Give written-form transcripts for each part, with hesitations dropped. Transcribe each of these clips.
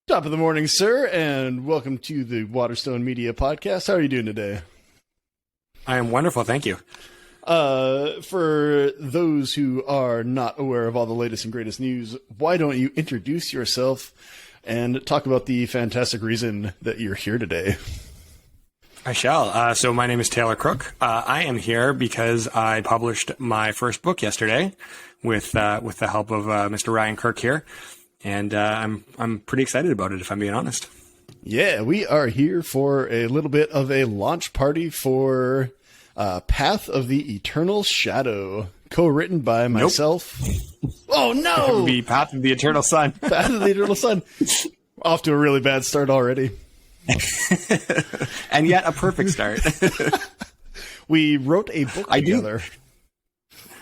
Top of the morning, sir, and welcome to the Waterstone Media Podcast. How are you doing today? I am wonderful, thank you. For those who are not aware of all the latest and greatest news, why don't you introduce yourself and talk about the fantastic reason that you're here today? I shall. So my name is Taylor Crook. I am here because I published my first book yesterday with the help of Mr. Ryan Kirk here, and I'm pretty excited about it, if I'm being honest. Yeah, we are here for a little bit of a launch party for Path of the Eternal Shadow, co-written by myself. Nope. Oh no! It would be Path of the Eternal Sun. Path of the Eternal Sun. Off to a really bad start already. And yet a perfect start. We wrote a book together.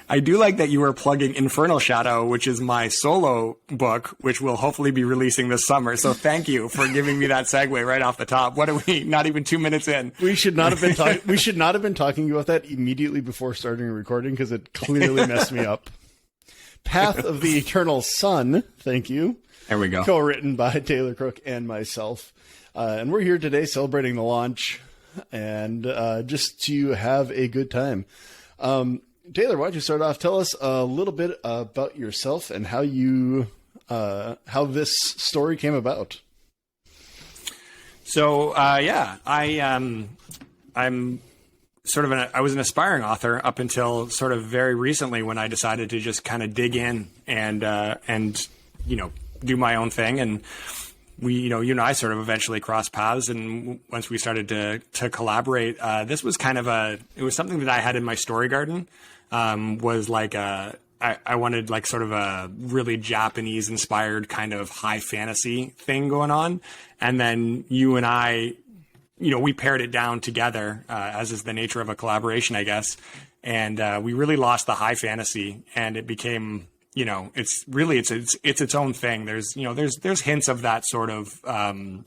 I do like that you were plugging Infernal Shadow, which is my solo book, which will hopefully be releasing this summer. So thank you for giving me that segue right off the top. What are we? Not even 2 minutes in. We should not have been talking. We should not have been talking about that immediately before starting recording because it clearly messed me up. Path of the Eternal Sun. Thank you. There we go. Co-written by Taylor Crook and myself, and we're here today celebrating the launch and just to have a good time. Taylor, why don't you start off? Tell us a little bit about yourself and how how this story came about. So, I'm sort of I was an aspiring author up until sort of very recently when I decided to just kind of dig in and do my own thing. And we, you and I sort of eventually crossed paths. And once we started to collaborate, this was it was something that I had in my story garden. Was like I wanted like sort of a really Japanese inspired kind of high fantasy thing going on. And then you and I, we paired it down together, as is the nature of a collaboration, I guess. And, we really lost the high fantasy and it became, it's its own thing. There's hints of that sort of,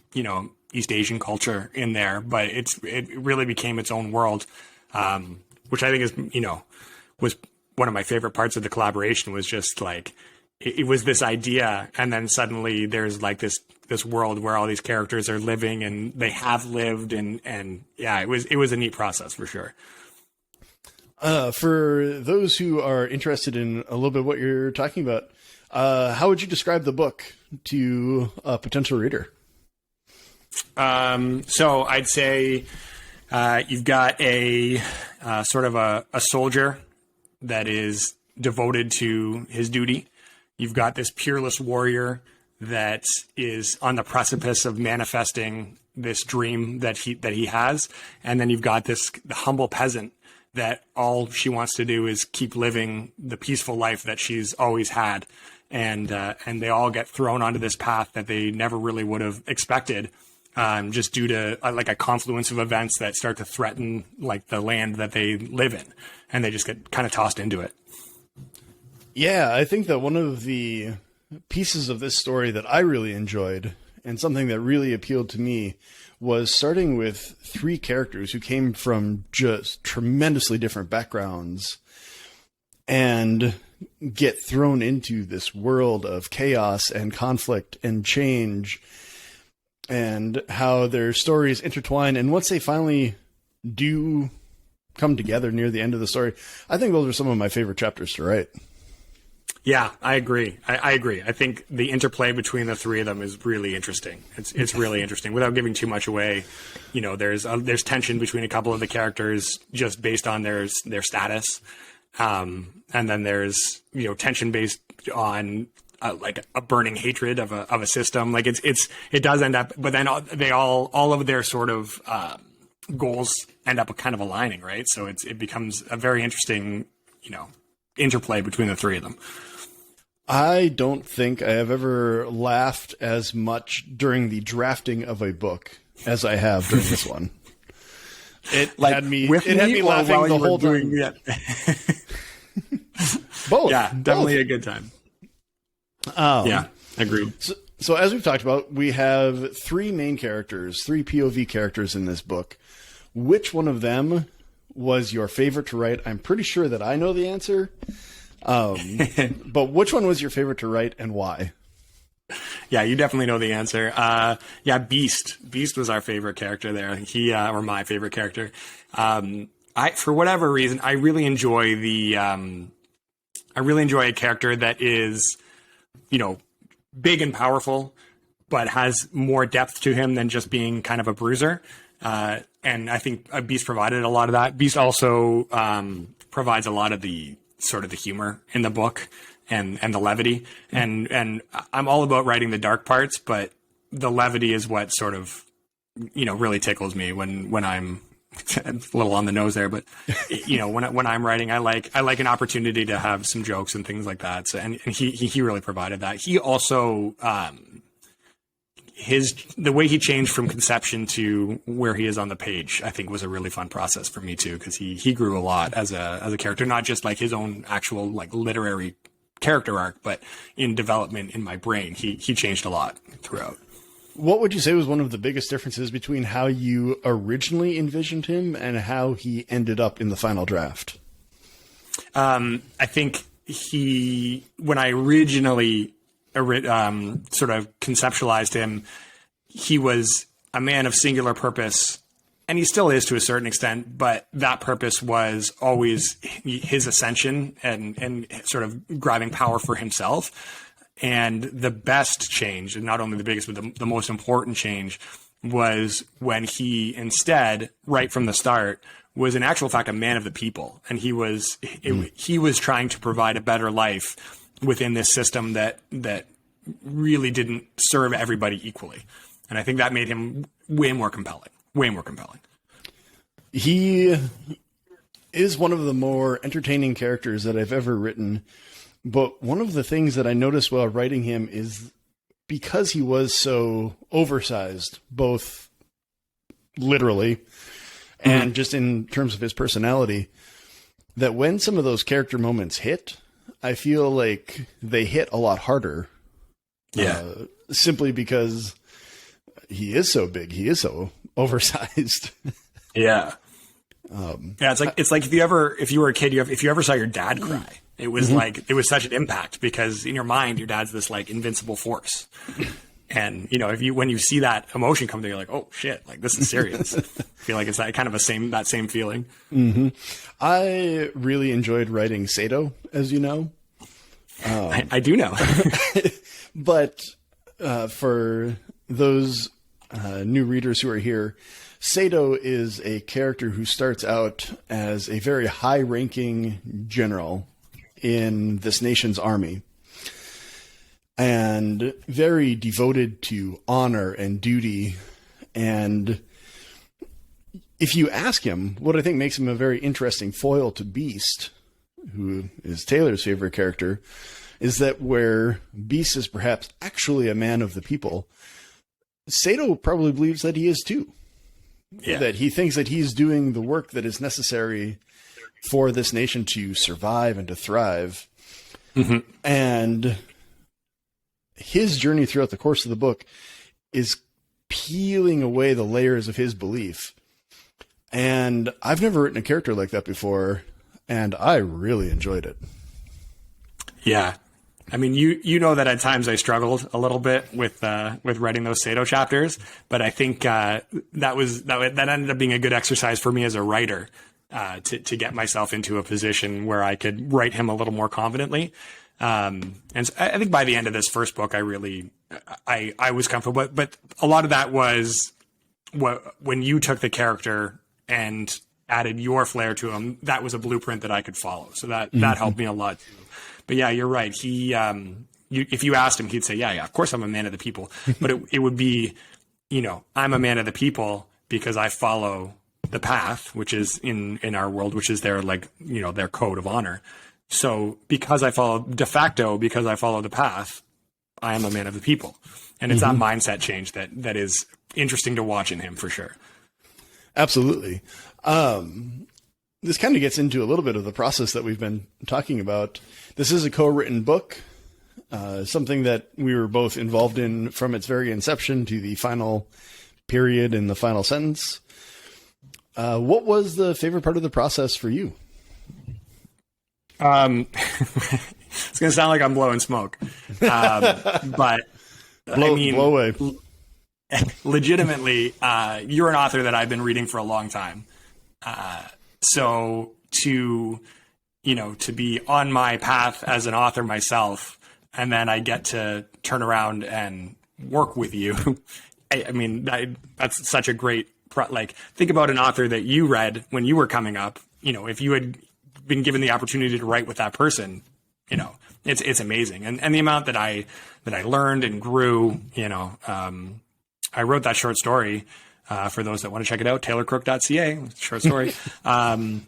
East Asian culture in there, but it really became its own world, which I think is, was one of my favorite parts of the collaboration. Was just like it was this idea, and then suddenly there's like this world where all these characters are living and they have lived, and yeah, it was a neat process for sure. For those who are interested in a little bit what you're talking about, how would you describe the book to a potential reader? So I'd say you've got a sort of a soldier that is devoted to his duty. You've got this peerless warrior that is on the precipice of manifesting this dream that he has. And then you've got the humble peasant that all she wants to do is keep living the peaceful life that she's always had. And they all get thrown onto this path that they never really would have expected. Just due to like a confluence of events that start to threaten like the land that they live in, and they just get kind of tossed into it. Yeah, I think that one of the pieces of this story that I really enjoyed and something that really appealed to me was starting with three characters who came from just tremendously different backgrounds and get thrown into this world of chaos and conflict and change, and how their stories intertwine. And once they finally do come together near the end of the story, I think those are some of my favorite chapters to write. Yeah, I agree. I agree. I think the interplay between the three of them is really interesting. It's really interesting. Without giving too much away, there's tension between a couple of the characters just based on their status, and then there's tension based on like a burning hatred of a system. Like it does end up, but then all of their sort of goals end up kind of aligning, right? So it becomes a very interesting, interplay between the three of them. I don't think I have ever laughed as much during the drafting of a book as I have during this one. It had me laughing the whole time. Yeah. Both. Yeah, definitely a good time. Yeah, agreed. So as we've talked about, we have three main characters, three POV characters in this book. Which one of them was your favorite to write? I'm pretty sure that I know the answer. But which one was your favorite to write and why? Yeah, you definitely know the answer. Yeah, Beast. Beast was our favorite character there. He, or my favorite character. For whatever reason, I really enjoy a character that is, big and powerful, but has more depth to him than just being kind of a bruiser. And I think Beast provided a lot of that. Beast also provides a lot of the sort of the humor in the book and the levity. And I'm all about writing the dark parts, but the levity is what sort of, really tickles me when I'm a little on the nose there, but when I'm writing, I like an opportunity to have some jokes and things like that. So, and he really provided that. He also, the way he changed from conception to where he is on the page, I think was a really fun process for me too, because he grew a lot as a character, not just like his own actual like literary character arc, but in development in my brain, he changed a lot throughout. What would you say was one of the biggest differences between how you originally envisioned him and how he ended up in the final draft? I think when I originally sort of conceptualized him, he was a man of singular purpose, and he still is to a certain extent, but that purpose was always his ascension and sort of grabbing power for himself. And the best change, and not only the biggest, but the most important change, was when he instead, right from the start, was in actual fact a man of the people. And he was trying to provide a better life within this system that really didn't serve everybody equally. And I think that made him way more compelling. He is one of the more entertaining characters that I've ever written. But one of the things that I noticed while writing him is because he was so oversized, both literally and just in terms of his personality, that when some of those character moments hit, I feel like they hit a lot harder. Yeah. Simply because he is so big. He is so oversized. Yeah. It's like if you were a kid, if you ever saw your dad cry, it was like, it was such an impact because in your mind, your dad's this like invincible force. And, when you see that emotion come there, you're like, oh shit, like this is serious. I feel like it's that kind of that same feeling. Mm-hmm. I really enjoyed writing Sato, as you know. I do know. But for those new readers who are here, Sato is a character who starts out as a very high-ranking general in this nation's army and very devoted to honor and duty. And if you ask him, what I think makes him a very interesting foil to Beast, who is Taylor's favorite character, is that where Beast is perhaps actually a man of the people, Sato probably believes that he is too. Yeah. That he thinks that he's doing the work that is necessary for this nation to survive and to thrive. Mm-hmm. And his journey throughout the course of the book is peeling away the layers of his belief. And I've never written a character like that before, and I really enjoyed it. Yeah. I mean, you know that at times I struggled a little bit with writing those Sato chapters, but I think that ended up being a good exercise for me as a writer to get myself into a position where I could write him a little more confidently. And so I think by the end of this first book, I was comfortable, but a lot of that was when you took the character and added your flair to him, that was a blueprint that I could follow. So that helped me a lot too. But yeah, you're right. He, if you asked him, he'd say, yeah, of course I'm a man of the people. But it would be, I'm a man of the people because I follow the path, which is in our world, which is their their code of honor. So because I follow the path, I am a man of the people. And it's that mindset change that is interesting to watch in him for sure. Absolutely. This kind of gets into a little bit of the process that we've been talking about. This is a co-written book, something that we were both involved in from its very inception to the final period in the final sentence. What was the favorite part of the process for you? It's going to sound like I'm blowing smoke. But Blow away. Legitimately, you're an author that I've been reading for a long time. So to be on my path as an author myself, and then I get to turn around and work with you. That's such a great, think about an author that you read when you were coming up. If you had been given the opportunity to write with that person, it's amazing. And the amount that I learned and grew, I wrote that short story, for those that want to check it out, taylorcrook.ca, short story. And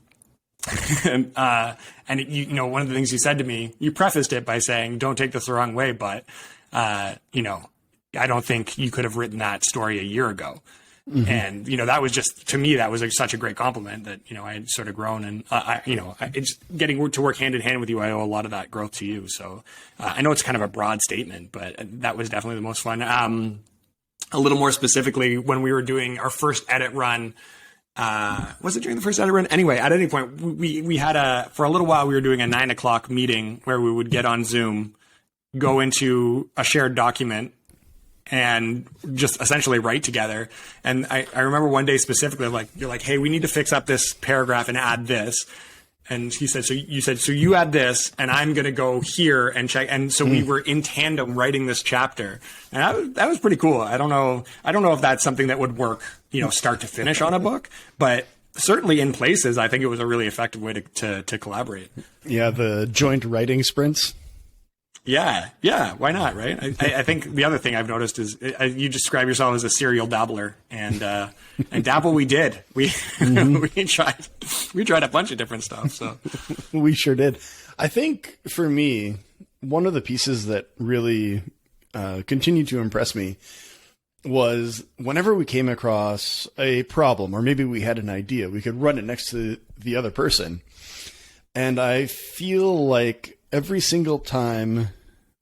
one of the things you said to me, you prefaced it by saying, don't take this the wrong way, but, I don't think you could have written that story a year ago. Mm-hmm. And, that was just, to me, that was such a great compliment that, I had sort of grown, and it's getting to work hand in hand with you. I owe a lot of that growth to you. So I know it's kind of a broad statement, but that was definitely the most fun. A little more specifically, when we were doing our first edit run, was it during the first edit run? Anyway, at any point, we had for a little while, we were doing a 9:00 meeting where we would get on Zoom, go into a shared document, and just essentially write together. And I remember one day specifically, you're like, hey, we need to fix up this paragraph and add this. And he said, so you add this, and I'm going to go here and check. And so we were in tandem writing this chapter, and that was pretty cool. I don't know if that's something that would work, start to finish on a book, but certainly in places, I think it was a really effective way to collaborate. Yeah. The joint writing sprints. Yeah. Why not? Right. I think the other thing I've noticed is you describe yourself as a serial dabbler, and dabble we did. We we tried a bunch of different stuff. So we sure did. I think for me, one of the pieces that really continued to impress me was whenever we came across a problem, or maybe we had an idea, we could run it next to the other person. And I feel like every single time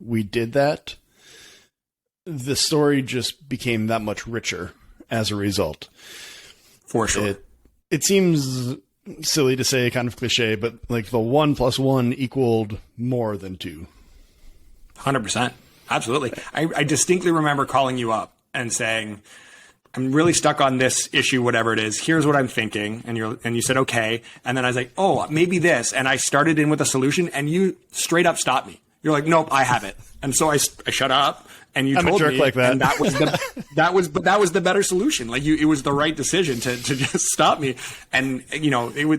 we did that, the story just became that much richer as a result. For sure. It seems silly to say, kind of cliche, but the 1 + 1 equaled more than 2. 100%. Absolutely. I distinctly remember calling you up and saying, I'm really stuck on this issue, whatever it is. Here's what I'm thinking. And you said, okay. And then I was like, oh, maybe this. And I started in with a solution, and you straight up stopped me. You're like, nope, I have it. And so I shut up, and you told a jerk me, like that. And that was the better solution. It was the right decision to just stop me. And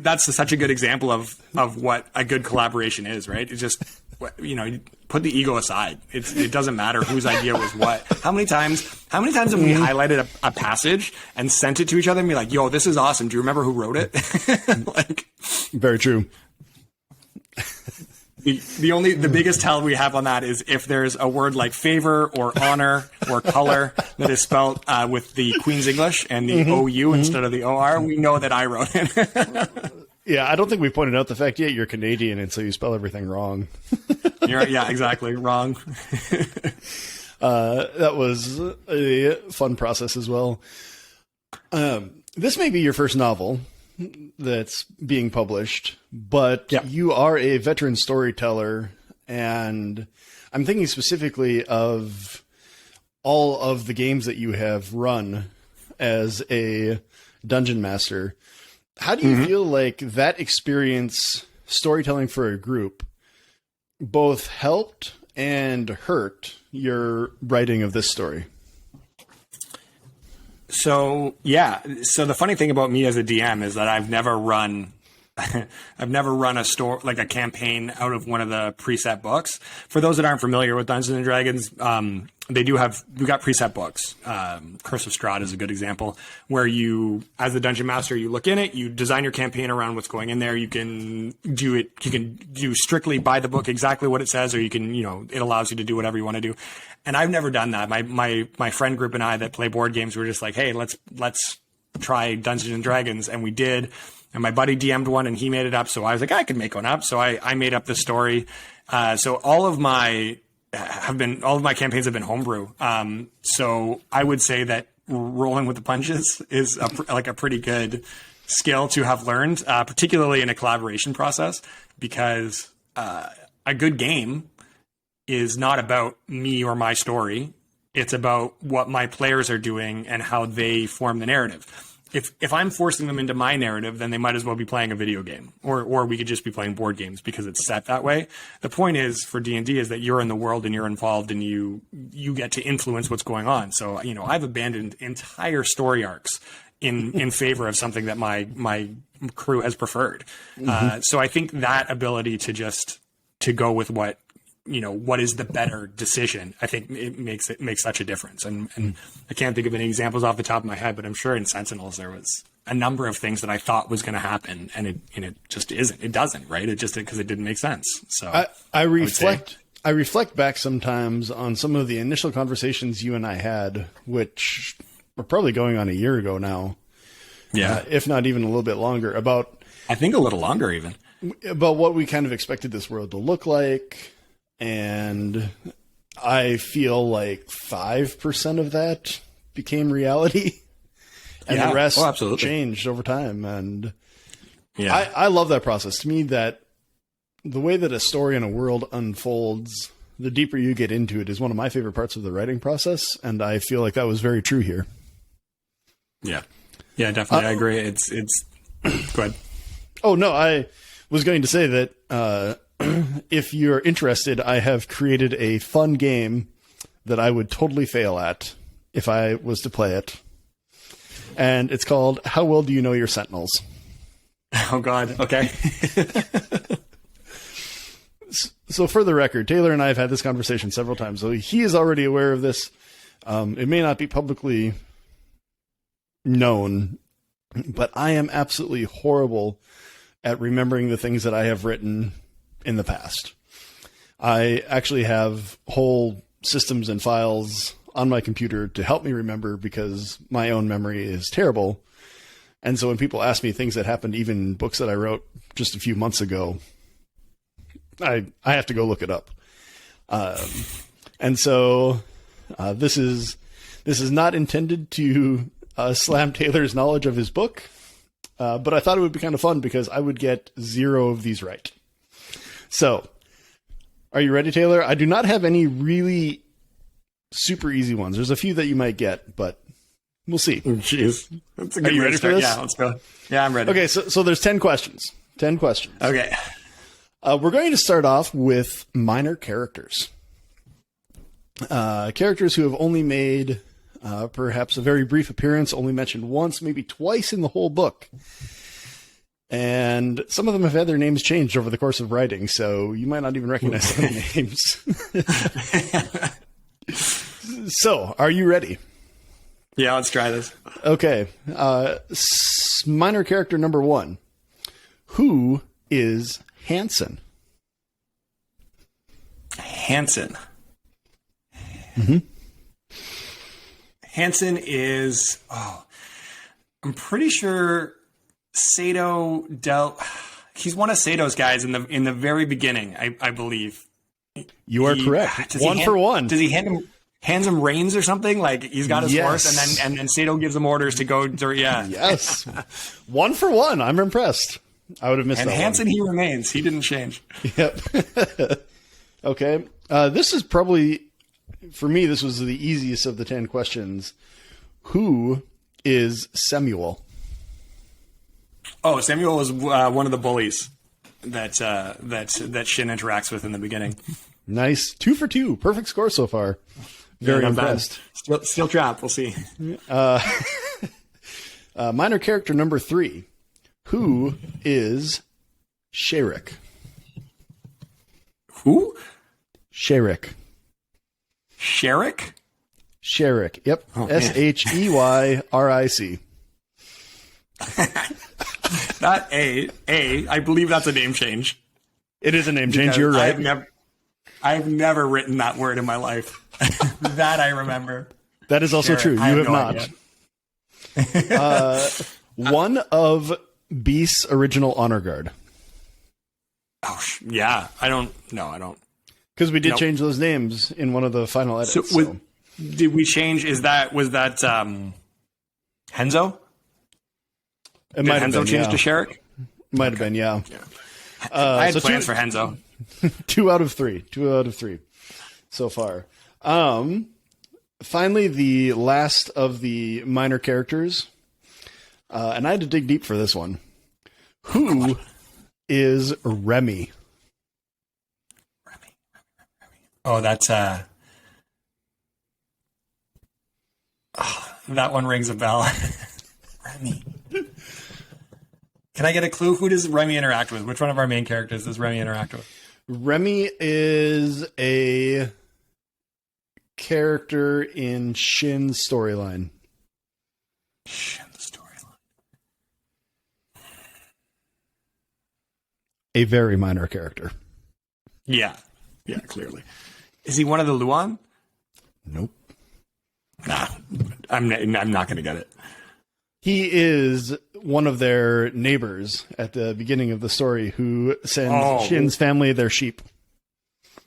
that's such a good example of what a good collaboration is, right? It's just, put the ego aside. It doesn't matter whose idea was what. How many times have we highlighted a passage and sent it to each other and be like, yo, this is awesome. Do you remember who wrote it? Very true. The biggest tell we have on that is if there's a word like favor or honor or color that is spelled with the Queen's English and the OU instead of the OR, we know that I wrote it. Yeah, I don't think we pointed out the fact yet you're Canadian, and so you spell everything wrong. Yeah, exactly. Wrong. That was a fun process as well. This may be your first novel that's being published, but you are a veteran storyteller, and I'm thinking specifically of all of the games that you have run as a dungeon master. How do you feel like that experience, storytelling for a group, both helped and hurt your writing of this story? So the funny thing about me as a DM is that I've never run a store, like a campaign, out of one of the preset books. For those that aren't familiar with Dungeons and Dragons, we've got preset books. Curse of Strahd is a good example, where you, as the dungeon master, you look in it, you design your campaign around what's going in there. You can do strictly by the book exactly what it says, or you can, it allows you to do whatever you want to do. And I've never done that. My friend group and I that play board games were just like, hey, let's try Dungeons and Dragons, and we did. And my buddy DM'd one, and he made it up. So I was like, I could make one up. So I made up the story. So all of my campaigns have been homebrew. So I would say that rolling with the punches is a pretty good skill to have learned, particularly in a collaboration process, because a good game is not about me or my story. It's about what my players are doing and how they form the narrative. If I'm forcing them into my narrative, then they might as well be playing a video game, or we could just be playing board games because it's set that way. The point is for D&D is that you're in the world and you're involved and you get to influence what's going on. So, I've abandoned entire story arcs in favor of something that my crew has preferred. So I think that ability to go with what is the better decision, I think it makes such a difference. And I can't think of any examples off the top of my head, but I'm sure in Sentinels there was a number of things that I thought was going to happen, and it just isn't. It doesn't, right? It just because it didn't make sense. So I reflect back sometimes on some of the initial conversations you and I had, which were probably going on a year ago now. Yeah, if not even a little bit longer. I think a little longer even. About what we kind of expected this world to look like. And I feel like 5% of that became reality, and the rest changed over time. And I love that process. To me, that the way that a story and a world unfolds, the deeper you get into it, is one of my favorite parts of the writing process. And I feel like that was very true here. Yeah, definitely. I agree. It's go ahead. Oh no, I was going to say that, if you're interested, I have created a fun game that I would totally fail at if I was to play it. And it's called How Well Do You Know Your Sentinels? Oh, God. Okay. So for the record, Taylor and I have had this conversation several times. So he is already aware of this. It may not be publicly known, but I am absolutely horrible at remembering the things that I have written in the past. I actually have whole systems and files on my computer to help me remember, because my own memory is terrible. And so when people ask me things that happened, even in books that I wrote just a few months ago, I have to go look it up. And so this is not intended to slam Taylor's knowledge of his book, but I thought it would be kind of fun because I would get 0 of these right. So, are you ready, Taylor? I do not have any really super easy ones. There's a few that you might get, but we'll see. Jeez. Are you ready for this? Yeah, let's go. Yeah, I'm ready. Okay, so there's 10 questions. 10 questions. Okay. We're going to start off with minor characters. Characters who have only made perhaps a very brief appearance, only mentioned once, maybe twice in the whole book. And some of them have had their names changed over the course of writing, so you might not even recognize some of the names. So, are you ready? Yeah, let's try this. Okay. Minor character number 1. Who is Hansen? Hansen. Mm-hmm. Hansen is... I'm pretty sure... Sato he's one of Sato's guys in the very beginning, I believe. You are correct. One for one. Does he hands him reins or something? Like he's got his horse and then Sato gives him orders to go Yes. 1 for 1. I'm impressed. I would have missed that. And Hansen, he remains. He didn't change. Yep. Okay. This is probably, for me, this was the easiest of the 10 questions. Who is Samuel? Oh, Samuel is one of the bullies that Shin interacts with in the beginning. Nice. 2 for 2. Perfect score so far. Very impressed. Steel trap. We'll see. Minor character number 3. Who is Sherik? Who? Sherik. Sherik? Sherik. Yep. Oh, Sheyric. Not I believe that's a name change. It is a name change. You're right. I've never written that word in my life. That I remember. That is also true. You have not. One of Beast's original honor guard. Oh, yeah. I don't. Because we did change those names in one of the final edits. So. Did we change? Was that Henzo? It might have Henzo been, change to Sherik? Might have been, yeah. I had plans for Henzo. 2 out of 3. 2 out of 3 so far. finally, the last of the minor characters, and I had to dig deep for this one. Who is Remy? Oh, that's that one rings a bell. Remy. Can I get a clue? Who does Remy interact with? Which one of our main characters does Remy interact with? Remy is a character in Shin's storyline. Shin's storyline. A very minor character. Yeah, clearly. Is he one of the Luan? Nope. Nah, I'm not going to get it. He is one of their neighbors at the beginning of the story who sends Shin's family their sheep.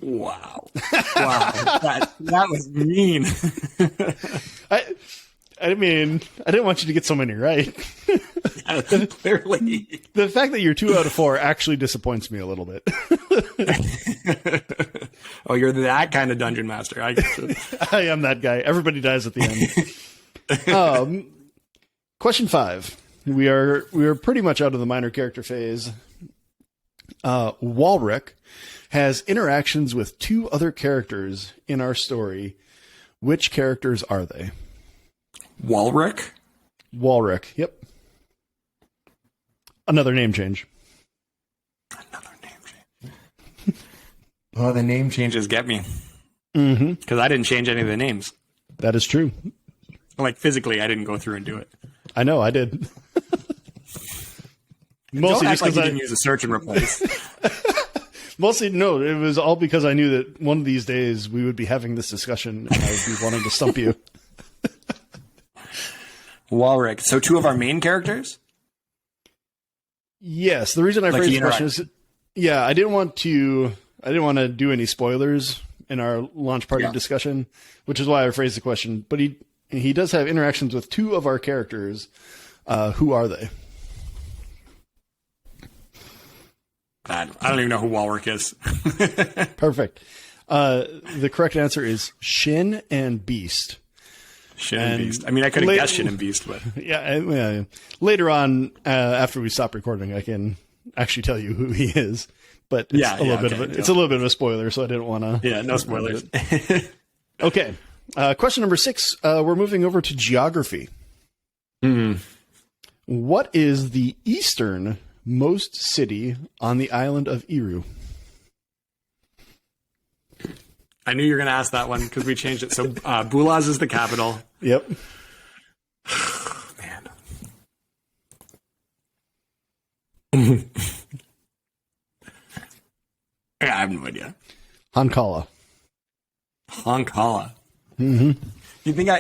Wow. That was mean. I mean, I didn't want you to get so many right. Clearly. The fact that you're 2 out of 4 actually disappoints me a little bit. Oh, you're that kind of dungeon master. I guess. I am that guy. Everybody dies at the end. Question 5. We are pretty much out of the minor character phase. Walrick has interactions with 2 other characters in our story. Which characters are they? Walrick? Walrick, yep. Another name change. Oh, the name changes get me. Mm-hmm. Because I didn't change any of the names. That is true. Like, physically, I didn't go through and do it. I know, I did. Mostly just because I didn't use a search and replace. Mostly, no, it was all because I knew that one of these days we would be having this discussion and I would be wanting to stump you. Walrick. So 2 of our main characters? Yes. The reason I phrased the question is, I didn't want to do any spoilers in our launch party discussion, which is why I phrased the question. But he does have interactions with 2 of our characters. Who are they? I don't even know who Walrick is. Perfect. The correct answer is Shin and Beast. Shin and Beast. I mean, I could have guessed Shin and Beast, but yeah. Later on, after we stop recording, I can actually tell you who he is. But it's a little bit of a spoiler, so I didn't want to. Yeah, no spoilers. Okay. Question number 6. We're moving over to geography. What is the easternmost city on the island of Iru? I knew you were going to ask that one because we changed it. So Bulaz is the capital. Yep. Man. I have no idea. Hankala. Mm-hmm. You think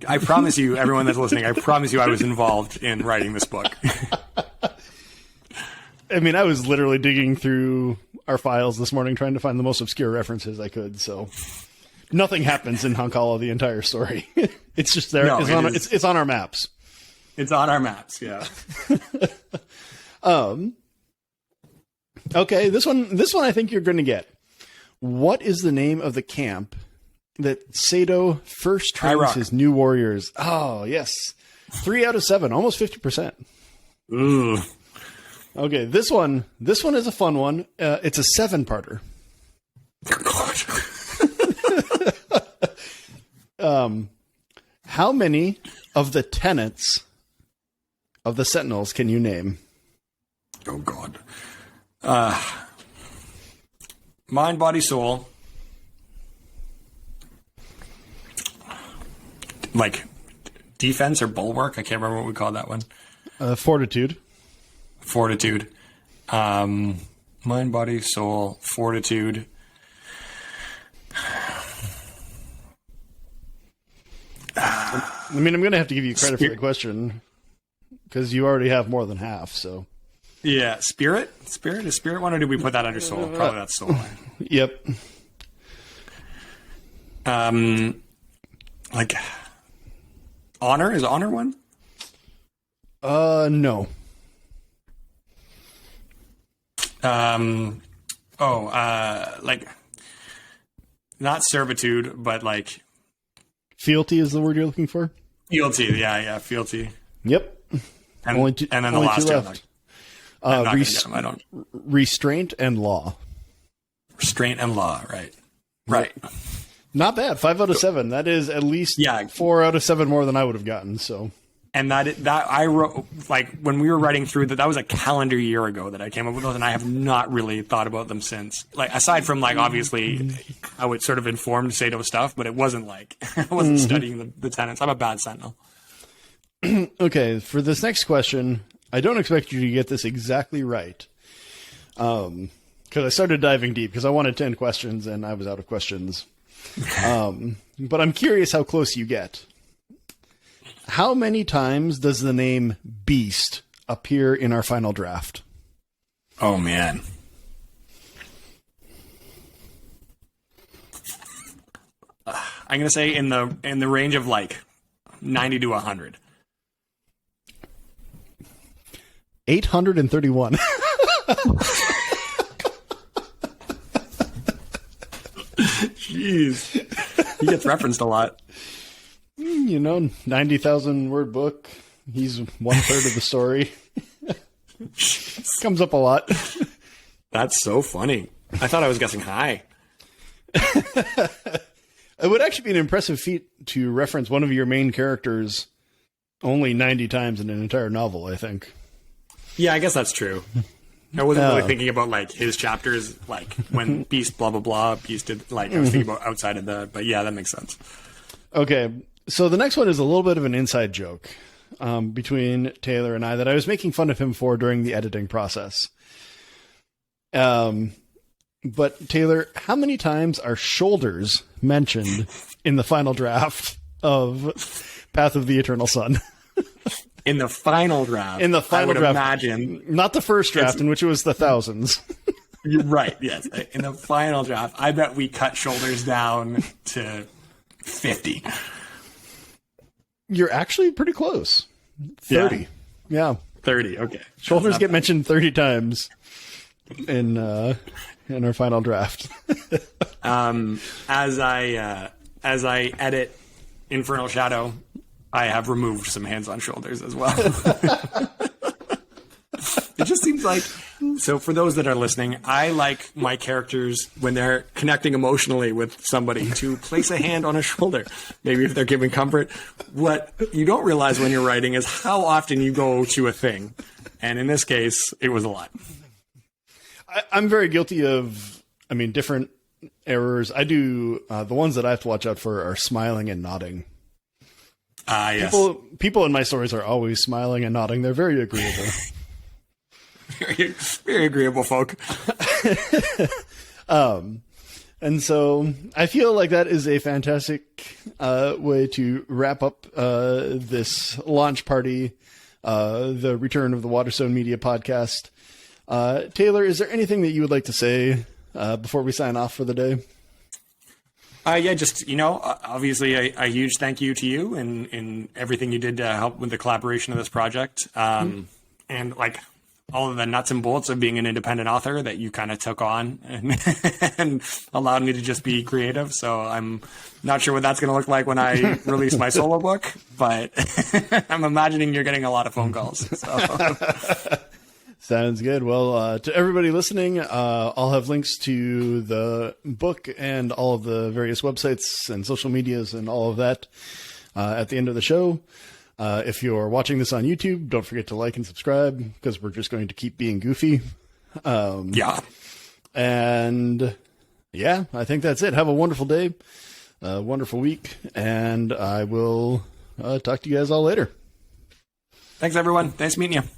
I promise you, everyone that's listening, I promise you I was involved in writing this book. I mean, I was literally digging through our files this morning trying to find the most obscure references I could, so nothing happens in Hankala the entire story. It's just there. No, it's on our maps. It's on our maps, yeah. Okay, this one I think you're going to get. What is the name of the camp that Sato first trains his new warriors? Oh, yes. 3 out of 7, almost 50%. Ooh. Okay, this one is a fun one. It's a 7-parter. How many of the tenets of the Sentinels can you name? Oh, God. Mind, body, soul. Like defense or bulwark? I can't remember what we called that one. Fortitude. Mind, body, soul, fortitude. I mean, I'm going to have to give you credit for the question because you already have more than half. So, yeah, spirit. Is spirit one, or did we put that under soul? Probably that's soul. Yep. Like honor, is honor one? No. Like not servitude, but like Fealty is the word you're looking for? Fealty, yeah, fealty. Yep. And, only two, and then the only last two two, left. I'm not gonna get them. I don't. Restraint and law. Restraint and law, right. Right. Not bad. 5 out of 7. That is at least 4 out of 7 more than I would have gotten. So, and that I wrote, like, when we were writing through that was a calendar year ago that I came up with those, and I have not really thought about them since. Like, aside from, like, obviously I would sort of informed Sato stuff, but it wasn't like I wasn't studying the tenets. I'm a bad sentinel. Okay, for this next question, I don't expect you to get this exactly right. Because I started diving deep because I wanted 10 questions and I was out of questions. But I'm curious how close you get. How many times does the name Beast appear in our final draft? Oh, man. I'm going to say in the range of like 90 to 100. 831. Jeez. He gets referenced a lot. 90,000 word book. He's 1/3 of the story. Comes up a lot. That's so funny. I thought I was guessing high. It would actually be an impressive feat to reference one of your main characters only 90 times in an entire novel, I think. Yeah, I guess that's true. I wasn't really thinking about, like, his chapters, like, when Beast blah, blah, blah, Beast did, like, I was thinking about outside of that, but yeah, that makes sense. Okay, so the next one is a little bit of an inside joke between Taylor and I that I was making fun of him for during the editing process. But Taylor, how many times are shoulders mentioned in the final draft of Path of the Eternal Sun? In the final draft. In the final draft. Imagine. Not the first draft in which it was the thousands. You're right, yes. In the final draft, I bet we cut shoulders down to 50. You're actually pretty close. 30. Yeah. 30, okay. Shoulders get mentioned 30 times in our final draft. As I edit Infernal Shadow, I have removed some hands on shoulders as well. It just seems like, so for those that are listening, I like my characters when they're connecting emotionally with somebody to place a hand on a shoulder, maybe if they're giving comfort. What you don't realize when you're writing is how often you go to a thing. And in this case, it was a lot. I'm very guilty of, different errors. I do, the ones that I have to watch out for are smiling and nodding. Yes. People in my stories are always smiling and nodding. They're very agreeable. Very, very agreeable folk. And so I feel like that is a fantastic way to wrap up this launch party, the return of the Waterstone Media Podcast. Taylor, is there anything that you would like to say before we sign off for the day? Just, obviously a huge thank you to you and everything you did to help with the collaboration of this project. And like all of the nuts and bolts of being an independent author that you kind of took on and allowed me to just be creative. So I'm not sure what that's going to look like when I release my solo book, but I'm imagining you're getting a lot of phone calls. So. Sounds good. Well, to everybody listening, I'll have links to the book and all of the various websites and social medias and all of that at the end of the show. If you're watching this on YouTube, don't forget to like and subscribe because we're just going to keep being goofy. Yeah. And yeah, I think that's it. Have a wonderful day, a wonderful week, and I will talk to you guys all later. Thanks, everyone. Nice meeting you.